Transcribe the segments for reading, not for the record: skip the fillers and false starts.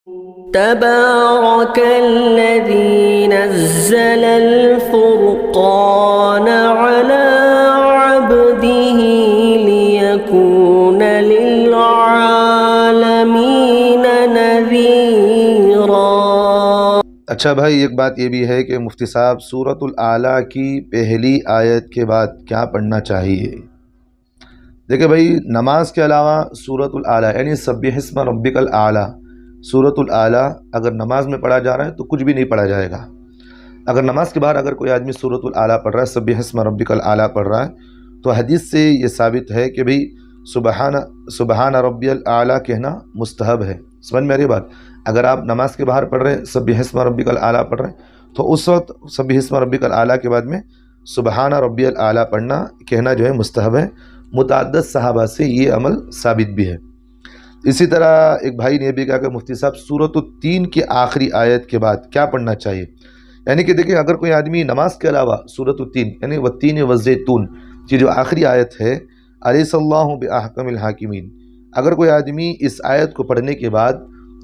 تبارك الذي نزل الفرقان على عبده ليكون للعالمين نذيرا۔ اچھا بھائی، ایک بات یہ بھی ہے کہ مفتی صاحب سورۃ الاعلیٰ کی پہلی آیت کے بعد کیا پڑھنا چاہیے؟ دیکھیں بھائی، نماز کے علاوہ سورۃ الاعلیٰ یعنی سبح اسم ربک الاعلیٰ، سورۃ الاعلیٰ اگر نماز میں پڑھا جا رہا ہے تو کچھ بھی نہیں پڑھا جائے گا۔ اگر نماز کے بعد اگر کوئی آدمی سورۃ الاعلیٰ پڑھ رہا ہے، سبح اسم ربک الاعلیٰ پڑھ رہا ہے، تو حدیث سے یہ ثابت ہے کہ بھئی سبحان ربی الاعلیٰ کہنا مستحب ہے۔ سمجھ میں آ رہی بات؟ اگر آپ نماز کے باہر پڑھ رہے ہیں، سبح اسم ربک الاعلیٰ پڑھ رہے ہیں، تو اس وقت سبح اسم ربک الاعلیٰ کے بعد میں سبحان ربی الاعلیٰ پڑھنا کہنا جو ہے مستحب ہے۔ متعدد صحابہ سے یہ عمل ثابت بھی ہے۔ اسی طرح ایک بھائی نے بھی کہا کہ مفتی صاحب سورۃ التین کی آخری آیت کے بعد کیا پڑھنا چاہیے؟ یعنی کہ دیکھیں، اگر کوئی آدمی نماز کے علاوہ سورۃ التین یعنی والتین والزیتون کی جو آخری آیت ہے، الیس اللہ باحکم الحاکمین، اگر کوئی آدمی اس آیت کو پڑھنے کے بعد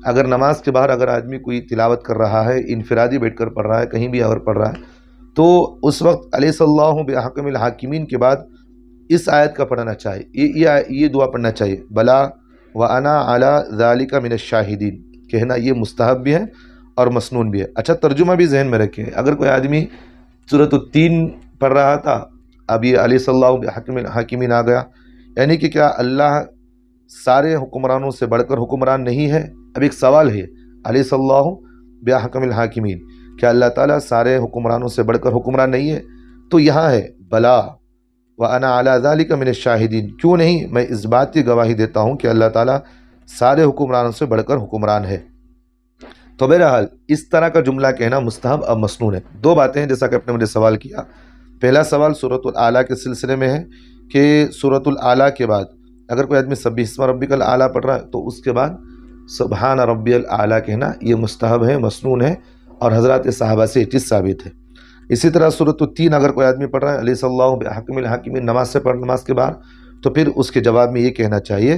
اگر نماز کے باہر اگر آدمی کوئی تلاوت کر رہا ہے، انفرادی بیٹھ کر پڑھ رہا ہے، کہیں بھی اگر پڑھ رہا ہے، تو اس وقت الیس اللہ باحکم الحاکمین کے بعد اس آیت کا پڑھنا چاہیے، یہ دعا پڑھنا چاہیے، بلا وانا علی ذالک من الشاہدین کہنا، یہ مستحب بھی ہے اور مسنون بھی ہے۔ اچھا، ترجمہ بھی ذہن میں رکھیں، اگر کوئی آدمی سورۃ التین پڑھ رہا تھا، اب یہ الیس اللہ باحکم الحاکمین آ گیا، یعنی کہ کیا اللہ سارے حکمرانوں سے بڑھ کر حکمران نہیں ہے؟ اب ایک سوال ہے، الیس اللہ باحکم الحاکمین، کیا اللہ تعالیٰ سارے حکمرانوں سے بڑھ کر حکمران نہیں ہے؟ تو یہاں ہے بلا وانا علی ذالک من الشاہدین، کیوں نہیں؟ میں اس بات کی گواہی دیتا ہوں کہ اللہ تعالیٰ سارے حکمرانوں سے بڑھ کر حکمران ہے۔ تو بہرحال اس طرح کا جملہ کہنا مستحب اور مسنون ہے۔ دو باتیں ہیں جیسا کہ آپ نے مجھے سوال کیا۔ پہلا سوال سورۃ الاعلیٰ کے سلسلے میں ہے کہ سورۃ الاعلیٰ کے بعد اگر کوئی آدمی سبح اسم ربک الاعلیٰ پڑھ رہا ہے تو اس کے بعد سبحان ربی الاعلیٰ کہنا یہ مستحب ہے، مسنون ہے، اور حضرات صحابہ سے یہ چیز ثابت ہے۔ اسی طرح سورۃ التین اگر کوئی آدمی پڑھ رہا ہے الیس اللہ باحکم الحاکمین نماز سے پڑھ، نماز کے بعد، تو پھر اس کے جواب میں یہ کہنا چاہیے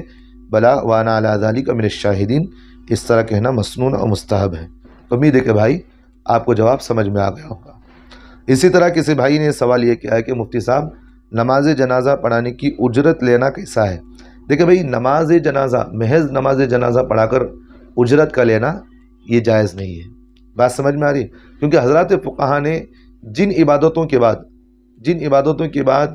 بلا وانا علی ذالک من الشاہدین، اس طرح کہنا مسنون اور مستحب ہے۔ امید ہے کہ بھائی آپ کو جواب سمجھ میں آ گیا ہوگا۔ اسی طرح کسی بھائی نے سوال یہ کیا ہے کہ مفتی صاحب نماز جنازہ پڑھانے کی اجرت لینا کیسا ہے؟ دیکھیں بھئی، نماز جنازہ محض نماز جنازہ پڑھا کر اجرت کا لینا یہ جائز نہیں ہے۔ بات سمجھ میں آ رہی ہے؟ کیونکہ حضرات فقہا نے جن عبادتوں کے بعد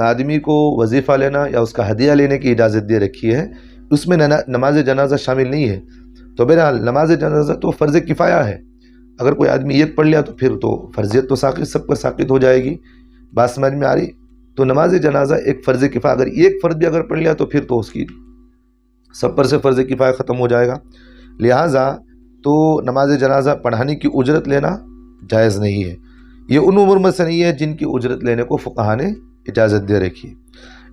آدمی کو وظیفہ لینا یا اس کا ہدیہ لینے کی اجازت دے رکھی ہے، اس میں نماز جنازہ شامل نہیں ہے۔ تو بہرحال نماز جنازہ تو فرض کفایہ ہے، اگر کوئی آدمی ایک پڑھ لیا تو پھر تو فرضیت تو سب پر ساقط ہو جائے گی۔ بات سمجھ میں آ رہی؟ تو نماز جنازہ ایک فرض کفایہ، اگر ایک فرد بھی اگر پڑھ لیا تو پھر تو اس کی سب پر سے فرض کفایہ ختم ہو جائے گا۔ لہٰذا تو نماز جنازہ پڑھانے کی اجرت لینا جائز نہیں ہے۔ یہ ان امور میں سے نہیں ہے جن کی اجرت لینے کو فقہا نے اجازت دے رکھی ہے۔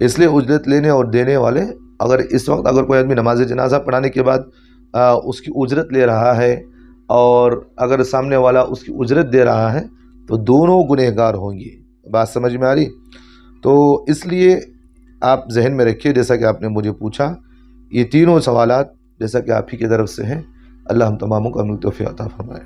اس لیے اجرت لینے اور دینے والے اگر اس وقت اگر کوئی آدمی نماز جنازہ پڑھانے کے بعد اس کی اجرت لے رہا ہے اور اگر سامنے والا اس کی اجرت دے رہا ہے تو دونوں گنہگار ہوں گے۔ بات سمجھ میں آ رہی؟ تو اس لیے آپ ذہن میں رکھیے، جیسا کہ آپ نے مجھے پوچھا، یہ تینوں سوالات جیسا کہ آپ ہی کی طرف سے ہیں۔ اللہ ہم تماموں کو عمل توفیق عطا فرمائے۔